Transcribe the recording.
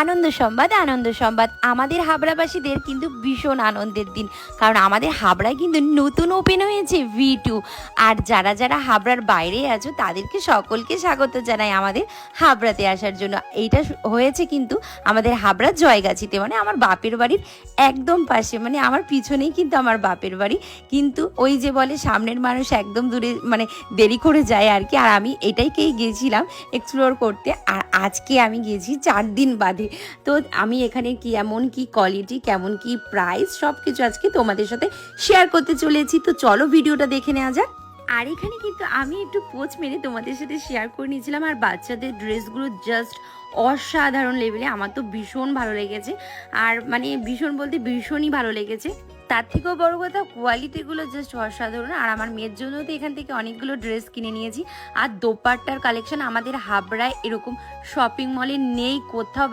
আনন্দ সংবাদ আনন্দ সংবাদ আমাদের হাবড়াবাসীদের কিন্তু ভীষণ আনন্দের দিন, কারণ আমাদের হাবড়ায় কিন্তু নতুন ওপেন হয়েছে V2। আর যারা যারা হাবড়ার বাইরে আছো তাদেরকে সকলকে স্বাগত জানাই আমাদের হাবড়াতে আসার জন্য। এইটা হয়েছে কিন্তু আমাদের হাবড়া জয়গাছিতে, মানে আমার বাপের বাড়ির একদম পাশে, মানে আমার পিছনেই কিন্তু আমার বাপের বাড়ি। কিন্তু ওই যে বলে সামনের মানুষ একদম দূরে, মানে দেরি করে যায় আর কি। আর আমি এটাইকেই গেছিলাম এক্সপ্লোর করতে, আর আজকে আমি গেছি 4 দিন বাদে। তো আমি এখানে কেমন কি কোয়ালিটি, কেমন কি প্রাইস, সব কিছু আজকে তোমাদের সাথে শেয়ার করতে চলেছি। তো চলো ভিডিওটা দেখে নেওয়া যাক। আর এখানে কিন্তু আমি একটু পোজ মেরে তোমাদের সাথে শেয়ার করে নিয়েছিলাম। আর বাচ্চাদের ড্রেসগুলো জাস্ট অসাধারণ লেভেলে, আমার তো ভীষণ ভালো লেগেছে। আর মানে ভীষণ বলতে ভীষণই ভালো লেগেছে। তার থেকেও বড় কথা, কোয়ালিটিগুলো জাস্ট অসাধারণ। আর আমার মেয়ের জন্য তো এখান থেকে অনেকগুলো ড্রেস কিনে নিয়েছি। আর দোপাট্টার কালেকশন আমাদের হাবড়ায় এরকম শপিং মলে নেই কোথাও।